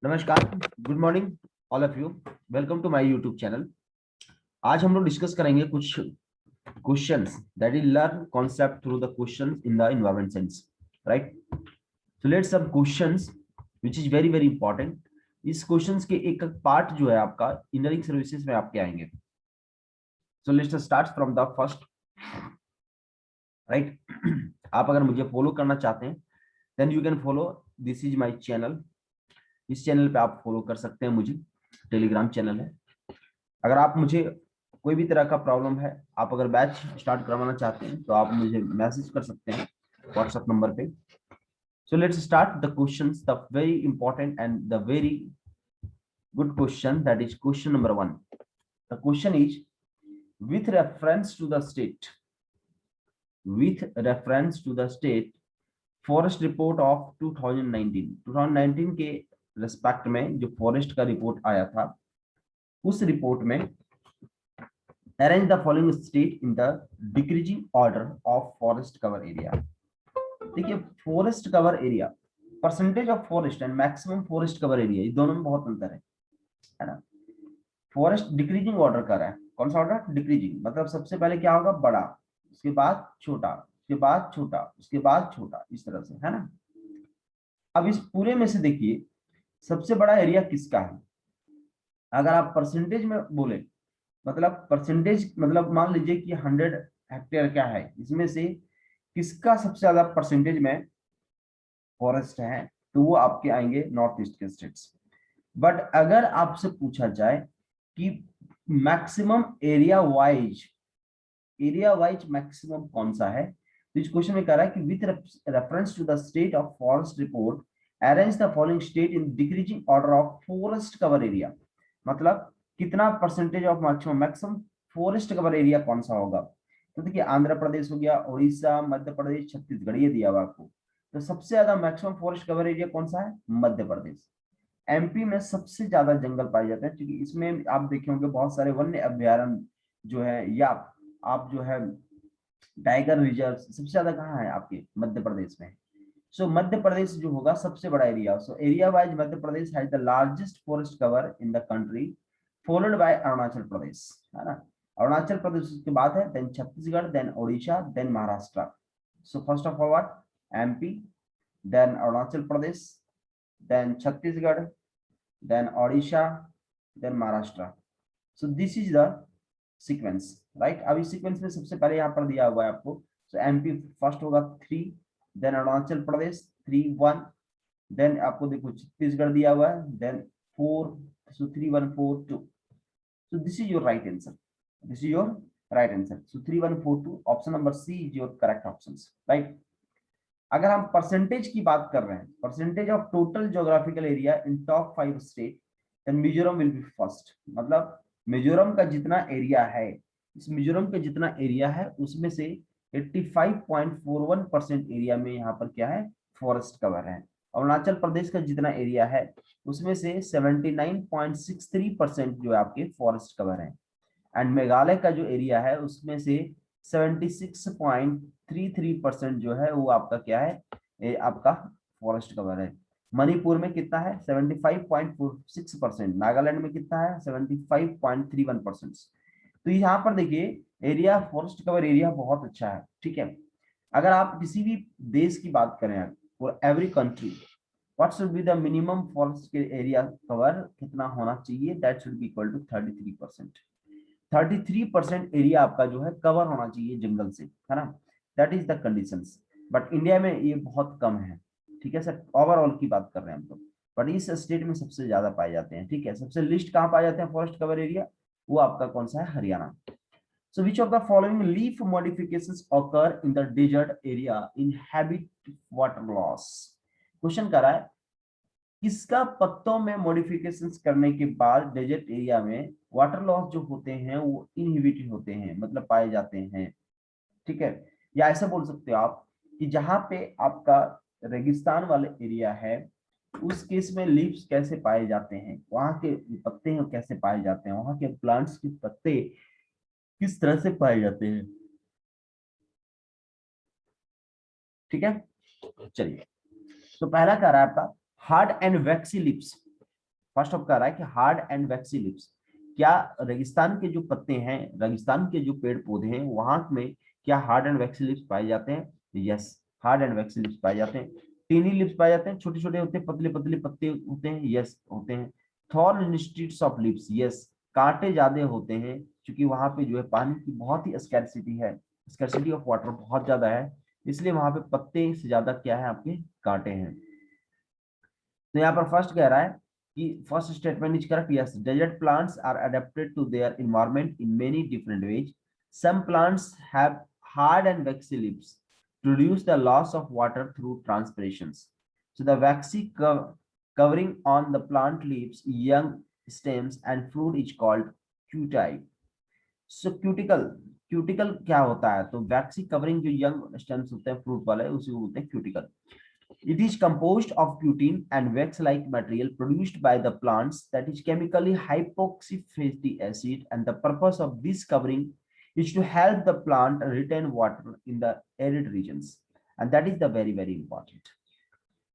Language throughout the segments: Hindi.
नमस्कार, good morning all of you. Welcome to my YouTube channel. आज हम लोग डिस्कस करेंगे कुछ questions that is learn concept through the questions in the environment science, right? So let's some questions which is very very important. इस क्वेश्चंस के एक पार्ट जो है आपका इंजीनियरिंग सर्विसेज में आपके आएंगे। So let's start from the first, right? आप अगर मुझे फॉलो करना चाहते हैं then you can follow, this is my channel. इस चैनल पे आप फॉलो कर सकते हैं मुझे, टेलीग्राम चैनल है। अगर आप मुझे कोई भी तरह का प्रॉब्लम है, आप अगर बैच स्टार्ट करवाना चाहते हैं तो आप मुझे मैसेज कर सकते हैं व्हाट्सएप नंबर पे। सो let's start the questions, the very important and the very good question, that is question number 1। The question is with reference to the state with reference to the state forest report of 2019 के रेस्पेक्ट में जो फॉरेस्ट का रिपोर्ट आया था, उस रिपोर्ट में arrange the following state in the decreasing order of forest cover area. देखिए, forest cover area, percentage of forest and maximum forest cover area, ये दोनों में बहुत अंतर है ना? फॉरेस्ट डिक्रीजिंग ऑर्डर कर रहा है, कौन सा ऑर्डर? डिक्रीजिंग, मतलब सबसे पहले क्या होगा? बड़ा, उसके बाद छोटा, उसके बाद छोटा, उसके बाद छोटा, इस तरह से, है ना? अब इस पूरे में से देखिए सबसे बड़ा एरिया किसका है? अगर आप परसेंटेज में बोले, मतलब परसेंटेज, मतलब मान लीजिए कि 100 हेक्टेयर क्या है, इसमें से किसका सबसे ज्यादा परसेंटेज में फॉरेस्ट है, तो वो आपके आएंगे नॉर्थ ईस्ट के स्टेट्स। बट अगर आपसे पूछा जाए कि मैक्सिमम एरिया वाइज मैक्सिमम कौन सा है, तो इस क्वेश्चन में कह रहा है कि with reference to the state of forest report arrange the following state in decreasing order of forest cover area. मतलब कितना percentage of maximum forest cover area कौन सा होगा? तो देखिए, आंध्र प्रदेश हो गया, उड़ीसा, मध्य प्रदेश, छत्तीसगढ़, ये दिया हुआ आपको। तो सबसे ज्यादा मैक्सिमम फॉरेस्ट कवर एरिया कौन सा है? मध्य प्रदेश। एमपी में सबसे ज्यादा जंगल पाए जाते हैं, क्योंकि इसमें आप देखे होंगे बहुत सारे वन्य अभ्यारण्य जो है, या आप जो है टाइगर रिजर्व सबसे ज्यादा कहाँ है? आपके मध्य प्रदेश में। सो मध्य प्रदेश जो होगा सबसे बड़ा area. So area wise Madhya Pradesh has the largest forest cover in the country, followed by Arunachal Pradesh, है ना? अरुणाचल प्रदेश के बाद है, then Chhattisgarh, then Odisha, then Maharashtra. So first of all what? MP, then Arunachal Pradesh, then Chhattisgarh, then Odisha, then Maharashtra. So this is the sequence, right? अब इस सीक्वेंस में सबसे पहले यहाँ पर दिया हुआ है आपको। सो एमपी फर्स्ट होगा 3, देन अरुणाचल प्रदेश 3-1, देन आपको देखो छत्तीसगढ़ दिया हुआ है, then 4, so 3-1-4-2। So this is your right answer, this is your right answer. So 3-1-4-2, option number C is your correct option, right? अगर हम परसेंटेज की बात कर रहे हैं, percentage of total geographical area in top 5 state, then Mizoram will be first. मतलब मिजोरम का जितना एरिया है, इस मिजोरम का जितना एरिया है उसमें से 85.41% एरिया में यहाँ पर क्या है? फॉरेस्ट कवर है। अरुणाचल प्रदेश का जितना एरिया है उसमें से 79.63% जो है आपके फॉरेस्ट कवर है। एंड मेघालय का जो एरिया है उसमें से 76.33% जो है वो आपका क्या है? ये आपका फॉरेस्ट कवर है। मणिपुर में कितना है? 75.46%। नागालैंड में कितना है? 75.31%। तो यहाँ पर देखिए एरिया, फॉरेस्ट कवर एरिया बहुत अच्छा है, ठीक है? अगर आप किसी भी देश की बात करें, for every country what should be the minimum forest area cover कितना होना चाहिए? That should be equal to 33%। 33% area आपका जो है कवर होना चाहिए जंगल से, है ना? That is the conditions. But India में ये बहुत कम है, ठीक है सर? ओवरऑल की बात कर रहे हैं हम तो, बट इस स्टेट में सबसे ज्यादा पाए जाते हैं, ठीक है? सबसे लिस्ट कहाँ पाए जाते हैं फॉरेस्ट कवर एरिया? वो आपका कौन सा है? Haryana. So which of the following leaf modifications occur in the desert area inhabit water loss? Question कर रहा है किसका पत्तों में मॉडिफिकेशंस करने के बाद डेजर्ट एरिया में वाटर लॉस जो होते हैं वो इनहिबिटेड होते हैं, मतलब पाए जाते हैं, ठीक है? या ऐसा बोल सकते हो आप कि जहां पे आपका रेगिस्तान वाले एरिया है उस केस में लीव्स कैसे पाए जाते हैं, वहां के पत्ते कैसे पाए जाते हैं, वहां के प्लांट्स के पत्ते किस तरह से पाए जाते हैं, ठीक है? चलिए, तो पहला कह रहा है आपका hard and vaccine lips. First of कह रहा है कि हार्ड एंड वैक्सी लिप्स, क्या रेगिस्तान के जो पत्ते हैं, रेगिस्तान के जो पेड़ पौधे हैं वहां में क्या हार्ड एंड वैक्सी लिप्स पाए जाते हैं? Yes, hard and vaccine lips पाए जाते हैं। टीनी लिप्स पाए जाते हैं, छोटे छोटे होते हैं, पतले पतले पत्ते होते हैं, यस होते हैं। Thorn institutes of lips, yes, कांटे ज्यादा होते हैं क्योंकि वहां पे जो है पानी की बहुत ही स्कैर्सिटी है, स्कैर्सिटी ऑफ वाटर बहुत ज्यादा है, इसलिए वहां पे पत्ते से ज्यादा क्या है आपके कांटे हैं। तो यहाँ पर फर्स्ट कह रहा है कि first statement is correct, yes, desert plants are adapted to their environment in many different ways, some plants have hard and waxy leaves to reduce the loss of water through transpirations. So the waxy covering on the plant leaves, young stems and fruit is called cuticle. So cuticle क्या होता है? तो waxy covering जो young stems होते हैं फ्रूट वाले उसी को बोलते हैं cuticle. It is composed of cutin and wax-like material produced by the plants that is chemically hypoxy fatty acid, and the purpose of this covering is to help the plant retain water in the arid regions, and that is the very important.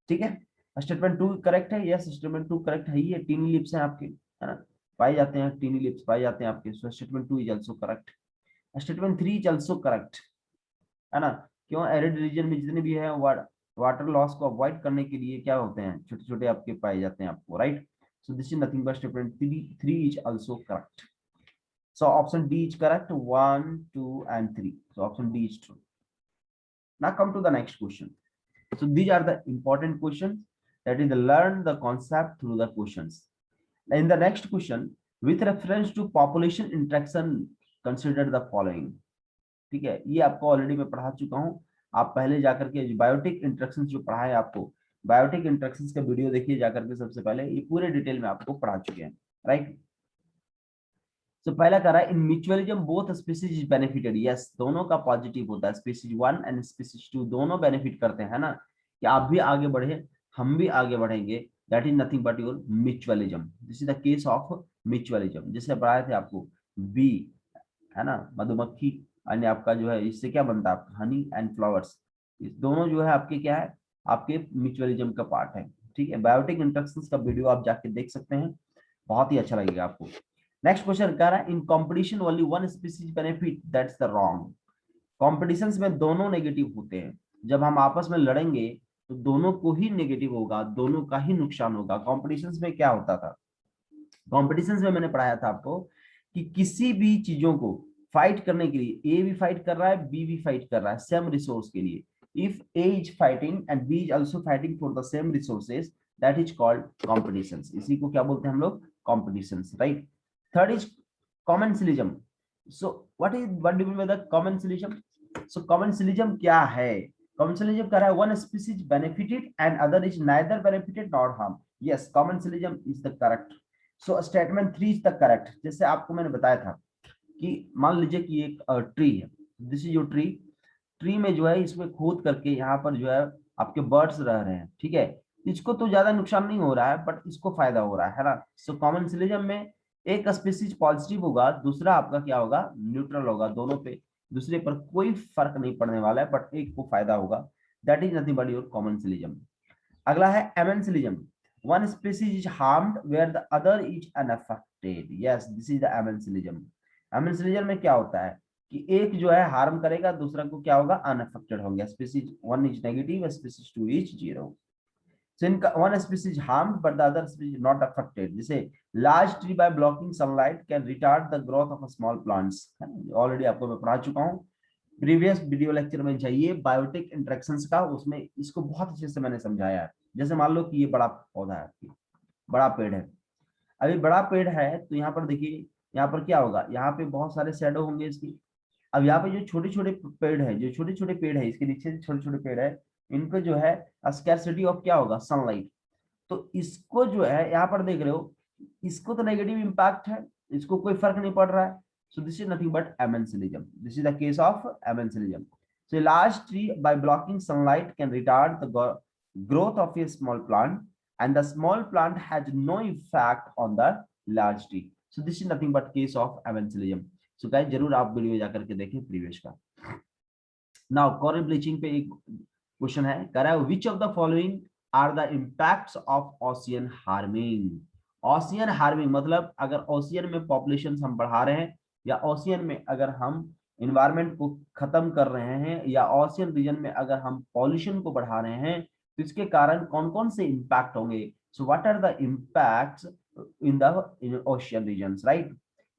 ठीक है, स्टेटमेंट टू करेक्ट है, यस स्टेटमेंट टू करेक्ट है, ये टीनी लिप्स हैं आपके, है ना, पाए जाते हैं, टीनी लिप्स पाए जाते हैं आपके, so statement two is also correct. Statement three is also correct, है ना, क्यों एरिड रीजन में जितने भी है वाटर लॉस को अवॉइड करने के लिए क्या होते हैं, छोटे छोटे आपके पाए जाते हैं आपको, right. So this is nothing but statement three is also correct. So option D is correct, 1 2 and 3, so option D is true. Now come to the next question. So these are the important questions, that is learn the concept through the questions. In the next question, with reference to population interaction, consider the following. ठीक है, ये आपको ऑलरेडी मैं पढ़ा चुका हूं, आप पहले जाकर के बायोटिक इंटरेक्शंस जो पढ़ा है आपको, बायोटिक इंटरेक्शंस का वीडियो देखिए जाकर के, सबसे पहले ये पूरे डिटेल में आपको पढ़ा चुके हैं, राइट। तो पहला कह रहा है in mutualism both species is benefited, yes, दोनों का पॉजिटिव होता है, स्पीसीज 1 एंड स्पीसीज 2 दोनों बेनिफिट करते हैं ना, कि आप भी आगे बढ़े हम भी आगे बढ़ेंगे, that is nothing but your mutualism, this is the case of mutualism. जैसे पढ़ाए थे आपको बी, है ना, मधुमक्खी, अन्य आपका जो है इससे क्या बनता है आपका हनी एंड फ्लावर्स, इस दोनों जो है आपके क्या है, आपके म्यूचुअलिज्म का पार्ट है, ठीक है। बायोटिक इंटरेक्शंस का वीडियो आप जाके देख सकते हैं, बहुत ही अच्छा लगेगा आपको। नेक्स्ट क्वेश्चन कह रहा है in competition only one species benefit, that's the wrong. Competitions में दोनों नेगेटिव होते हैं, जब हम आपस में लड़ेंगे तो दोनों को ही नेगेटिव होगा, दोनों का ही नुकसान होगा। कॉम्पिटिशंस में क्या होता था, कॉम्पिटिशंस में मैंने पढ़ाया था आपको कि किसी भी चीजों को फाइट करने के लिए ए भी फाइट कर रहा है, बी भी फाइट कर रहा है सेम रिसोर्स के लिए, if A is fighting and B is also fighting for the same resources, that is called competitions. इसी को क्या बोलते हैं हम लोग, competitions, right. Third is commensalism. So what do you mean by the commensalism? So commensalism क्या है? कॉमेंसलिज्म कह रहा है one species benefited and other is neither benefited nor harm, yes, commensalism is the correct. So statement three is the correct. जैसे आपको मैंने बताया था कि मान लीजिए कि एक ट्री है, this is your tree, tree में जो है इसमें खोद करके यहाँ पर जो है आपके बर्ड्स रह रहे हैं, ठीक है, इसको तो ज्यादा नुकसान नहीं हो रहा है बट इसको फायदा हो रहा है ना। सो कॉमेंसलिज्म में एक स्पीसीज पॉजिटिव होगा, दूसरा आपका क्या होगा, न्यूट्रल होगा, दोनों पे दूसरे पर कोई फर्क नहीं पड़ने वाला है, बट एक को फायदा होगा, that is nothing but your commensalism. अगला है amensalism. One species is harmed where the other is unaffected. Yes, this is the amencilism. Amencilism में क्या होता है कि एक जो है हार्म करेगा, दूसरा को क्या होगा, अनअफेक्टेड हो गया। Species 1 is negative, species 2 is 0। So in one species harmed but the other species not affected. जैसे large tree by blocking sunlight can retard the growth of a small plants. Already आपको मैं पढ़ा चुका हूँ प्रीवियस वीडियो लेक्चर में, चाहिए बायोटिक इंटरेक्शंस का, उसमें इसको बहुत अच्छे से मैंने समझाया है। जैसे मान लो कि ये बड़ा पौधा है, बड़ा पेड़ है, अभी बड़ा पेड़ है तो यहाँ पर देखिए, यहाँ पर क्या होगा, यहाँ पे बहुत सारे शैडो होंगे इसकी। अब यहाँ पे जो छोटे छोटे पेड़ है, जो छोटे छोटे पेड़ है, इसके नीचे छोटे छोटे पेड़ है, इन पे जो है स्कैर्सिटी ऑफ क्या होगा, सनलाइट। तो इसको जो है यहाँ पर देख रहे हो, इसको तो नेगेटिव इंपैक्ट है, इसको कोई फर्क नहीं पड़ रहा है। So this is nothing but amencilism. This is the case of amencilism. So a large tree by blocking sunlight can retard the growth of a small plant, and the small plant has no effect on the large tree. So this is nothing but case of amencilism. So guys जरूर आप वीडियो जाकर के देखें प्रीवियस का। Now coral bleaching पे एक क्वेश्चन है, कह रहा है which of the following are the impacts of ocean harming? Ocean harming मतलब अगर ओशियन में पॉपुलेशन हम बढ़ा रहे हैं, या ओशियन में अगर हम इन्वायरमेंट को खत्म कर रहे हैं, या ओशियन रीजन में अगर हम पॉल्यूशन को बढ़ा रहे हैं, तो इसके कारण कौन कौन से इम्पैक्ट होंगे। So what are the impacts in the ocean regions, right.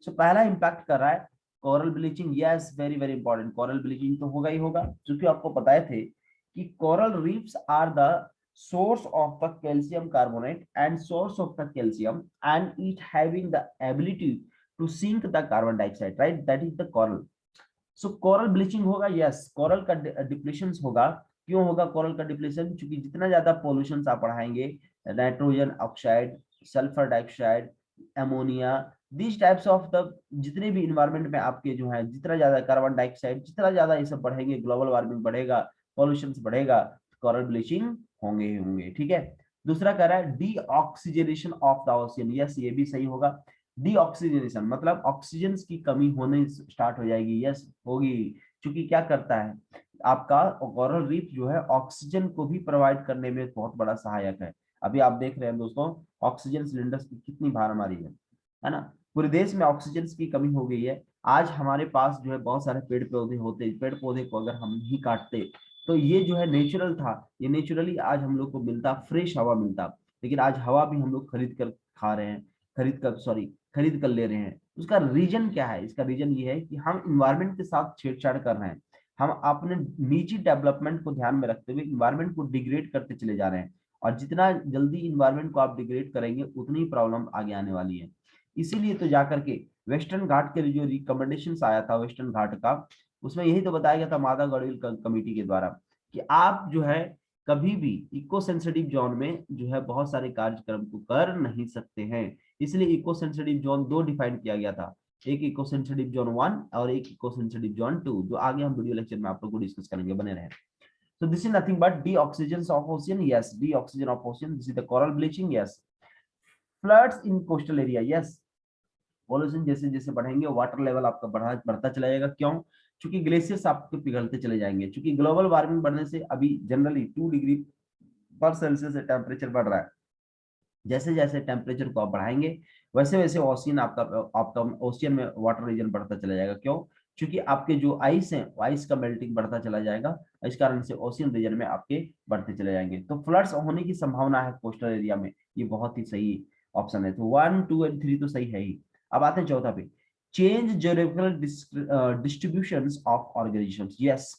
So पहला इम्पैक्ट कर रहा है coral bleaching. Yes, very very important, coral bleaching तो होगा ही होगा, क्योंकि आपको बताए थे कि coral reefs are the source of the calcium carbonate and source of the calcium, and it having the ability to sink the carbon dioxide, right? That is the coral. So coral bleaching होगा, yes, coral का डिप्लेशन होगा। क्यों होगा coral का डिप्लेशन? क्योंकि जितना ज्यादा पॉल्यूशन आप बढ़ाएंगे, nitrogen oxide, sulphur dioxide, ammonia, this types of the जितने भी इन्वायरमेंट में आपके जो है, जितना ज्यादा कार्बन डाइऑक्साइड, जितना ज्यादा ये सब बढ़ेंगे, ग्लोबल वार्मिंग बढ़ेगा, पॉल्यूशन बढ़ेगा, कोरल ब्लीचिंग होंगे ही होंगे, ठीक है। दूसरा कह रहा है deoxygenation of the ocean. Yes, ये भी सही होगा। डीऑक्सीजनेशन मतलब ऑक्सीजन की कमी होने स्टार्ट हो जाएगी। यस, होगी, क्योंकि क्या करता है आपका कोरल रीफ जो है ऑक्सीजन को भी प्रोवाइड करने में बहुत बड़ा सहायक है। अभी आप देख रहे हैं दोस्तों, ऑक्सीजन सिलेंडर्स की कितनी मारामारी है ना। पूरे देश में ऑक्सीजन की कमी हो गई है। आज हमारे पास जो है बहुत सारे पेड़ पौधे होते, पेड़ पौधे को अगर हम नहीं काटते तो ये जो है नेचुरल था, ये नेचुरली आज हम लोग को मिलता, फ्रेश हवा मिलता। लेकिन आज हवा भी हम लोग खरीद कर खा रहे हैं, खरीद कर ले रहे हैं। उसका रीजन क्या है? इसका रीजन ये है कि हम इन्वायरमेंट के साथ छेड़छाड़ कर रहे हैं। हम अपने निजी डेवलपमेंट को ध्यान में रखते हुए इन्वायरमेंट को डिग्रेड करते चले जा रहे हैं, और जितना जल्दी इन्वायरमेंट को आप डिग्रेड करेंगे उतनी प्रॉब्लम आगे आने वाली है। इसीलिए तो जाकर के वेस्टर्न घाट के जो रिकमेंडेशन आया था वेस्टर्न घाट का, उसमें यही तो बताया गया था माधव गढ़वाल कमेटी के द्वारा कि आप जो है कभी भी इको सेंसिटिव जोन में जो है बहुत सारे कार्यक्रम को कर नहीं सकते हैं। इसलिए इको सेंसिटिव जोन दो डिफाइन किया गया था, एक इको सेंसिटिव जोन 1 और एक इको सेंसिटिव जोन 2, जो आगे हम वीडियो लेक्चर में आप लोग को डिस्कस करेंगे, बने रहे। So this is nothing but deoxygen of ocean. Yes, deoxygen of ocean. This is the coral bleaching. Yes, floods in coastal area. Yes, pollution जैसे जैसे बढ़ेंगे वाटर लेवल आपका बढ़ता चला जाएगा। क्यों? क्योंकि ग्लेशियर्स आपके पिघलते चले जाएंगे। क्योंकि ग्लोबल वार्मिंग बढ़ने से अभी जनरली 2 डिग्री पर सेल्सियस से टेम्परेचर बढ़ रहा है। जैसे जैसे टेम्परेचर को आप बढ़ाएंगे वैसे वैसे ओशियन आपका ओशियन में वाटर रीजन बढ़ता चला जाएगा। क्यों? क्योंकि आपके जो आइस है, आइस का मेल्टिंग बढ़ता चला जाएगा, इस कारण से ओशियन रीजन में आपके बढ़ते चले जाएंगे। तो फ्लड्स होने की संभावना है कोस्टल एरिया में, ये बहुत ही सही ऑप्शन है। तो 1, 2 एंड 3 तो सही है ही। अब आते हैं चौथा पे, change geographical distributions of organisms. Yes,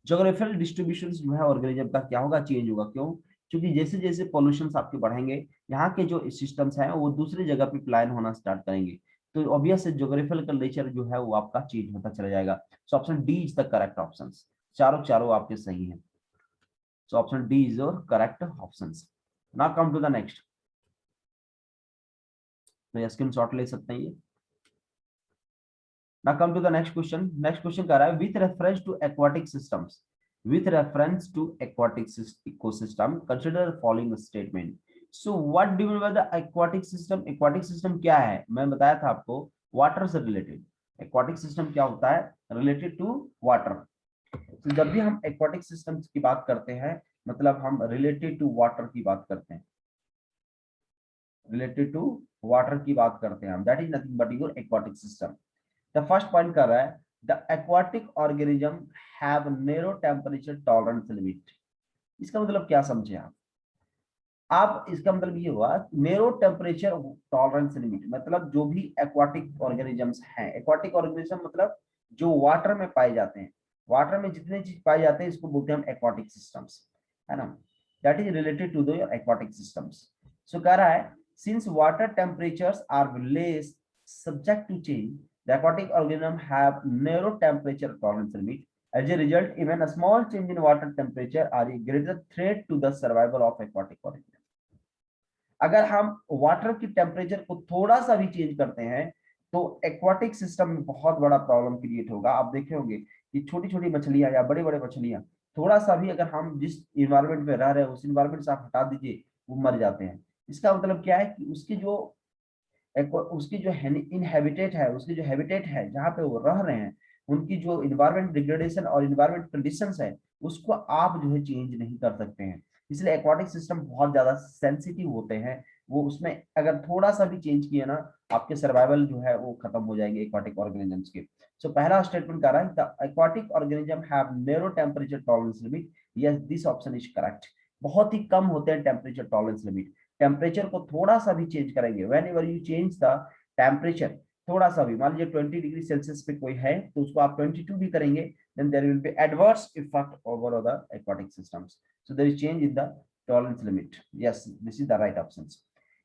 geographical distributions जो है ऑर्गेनिज्म का क्या होगा? चेंज होगा। क्यों? क्योंकि जैसे जैसे पॉल्यूशन आपके बढ़ेंगे, यहाँ के जो सिस्टम्स हैं वो दूसरी जगह पे प्लान होना स्टार्ट करेंगे, तो ऑब्वियस है ज्योग्राफिकल नेचर जो है वो आपका चेंज होता चला जाएगा। So option D is the correct option. चारों चारों आपके सही हैं। So option D is your correct option. Now come to the next. तो ये स्क्रीनशॉट ले सकते हैं ये। Now come to the next question. Next question कह रहा है with reference to aquatic systems. With reference to aquatic ecosystem, consider following statement. So what do you mean by the aquatic system? Aquatic system क्या है? मैं बताया था आपको water से related. Aquatic system क्या होता है? Related to water. तो जब भी हम aquatic systems की बात करते हैं, मतलब हम related to water की बात करते हैं, related to water की बात करते हैं हम, that is nothing but your aquatic system. The first point कर रहा है the aquatic organism have narrow temperature tolerance limit. इसका मतलब क्या समझे आप इसका मतलब ये हुआ नेरो टेम्परेचर टॉलरेंस लिमिट, मतलब जो भी एक्वाटिक ऑर्गेनिजम्स हैं, एक्वाटिक ऑर्गेनिज्म मतलब जो वाटर में पाए जाते हैं, वाटर में जितने चीज पाए जाते हैं इसको बोलते हैं हम एक्वाटिक सिस्टम्स, है ना। That is related to the aquatic systems. So कह रहा है since water temperatures are less subject to change, the aquatic organism have narrow temperature tolerance limit. As a result, even a small change in water temperature are a greater threat to the survival of aquatic organism. अगर हम वाटर की टेम्परेचर को थोड़ा सा भी चेंज करते हैं तो एक्वाटिक सिस्टम में बहुत बड़ा प्रॉब्लम क्रिएट होगा। आप देखे होंगे कि छोटी छोटी मछलियां या बड़े बड़े मछलियां थोड़ा सा भी अगर हम जिस इन्वायरमेंट में रह रहे हैं उस इन्वायरमेंट से आप हटा दीजिए वो मर जाते हैं। इसका मतलब क्या है कि उसकी जो इनहेबिटेट है, उसकी जो हैबिटेट है जहाँ पे वो रह रहे हैं, उनकी जो इन्वायरमेंट डिग्रेडेशन और इन्वायरमेंट कंडीशंस है उसको आप जो है चेंज नहीं कर सकते हैं। इसलिए एक्वाटिक सिस्टम बहुत ज्यादा सेंसिटिव होते हैं वो उसमें अगर थोड़ा सा भी चेंज किए ना, आपके सर्वाइवल जो है वो खत्म हो जाएंगे एक्वाटिक ऑर्गेनिजम्स के। सो पहला स्टेटमेंट कर रहा है the aquatic organism have narrow temperature tolerance limit, yes this option is correct. बहुत ही कम होते हैं टेम्परेचर टॉलरेंस लिमिट, टेम्परेचर को थोड़ा सा भी चेंज करेंगे, when ever you change the temperature, थोड़ा सा भी, मान लीजिए 20 डिग्री सेल्सियस पे कोई है तो उसको आप 22 भी करेंगे, then there will be adverse effect over the aquatic systems. So there is change in the tolerance limit. Yes, this is the right options.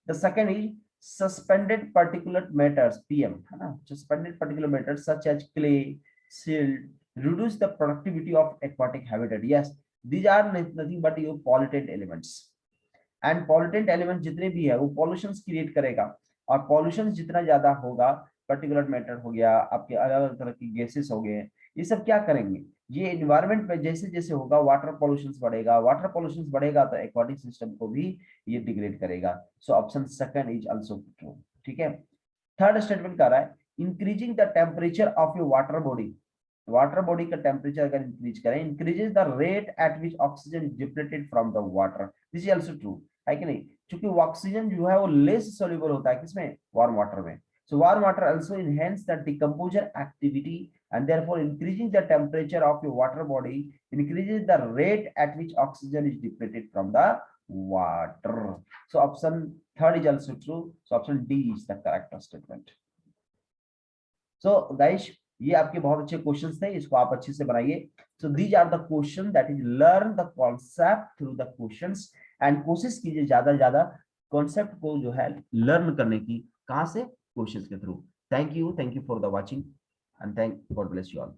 The second is suspended particulate matters, PM, है ना? Suspended particulate matters such as clay, silt reduce the productivity of aquatic habitat. Yes, these are nothing but your pollutant elements. And pollutant element जितने भी है वो पॉल्यूशन क्रिएट करेगा, और पॉल्यूशन जितना ज्यादा होगा, पर्टिकुलर मैटर हो गया, आपके अलग अलग तरह की गैसेस हो गए, ये सब क्या करेंगे, ये एनवायरनमेंट में जैसे जैसे होगा वाटर पॉल्यूशन बढ़ेगा, वाटर पॉल्यूशन बढ़ेगा तो एक्वाटिक सिस्टम को भी ये डिग्रेड करेगा। So option second is also true. ठीक है, थर्ड स्टेटमेंट कर रहा है increasing the temperature of your water body, water body का टेम्परेचर अगर इंक्रीज करें, increases the rate at which oxygen is depleted from the water, this is also true, है कि नहीं, क्योंकि ऑक्सीजन जो है वो लेस सोल्यूबल होता है किसमें, वार्म वाटर में। So warm water also enhance the decomposer activity and therefore increasing the temperature of your water body increases the rate at which oxygen is depleted from the water. So option third is also true, so option D is the correct statement. So guys, ये आपके बहुत अच्छे क्वेश्चंस थे, इसको आप अच्छे से बनाइए। So these are the question that is learn the concept through the questions, and कोशिश कीजिए ज्यादा ज्यादा कॉन्सेप्ट को जो है लर्न करने की, कहां से, क्वेश्चंस के through. Thank you for the watching and thank God bless you all.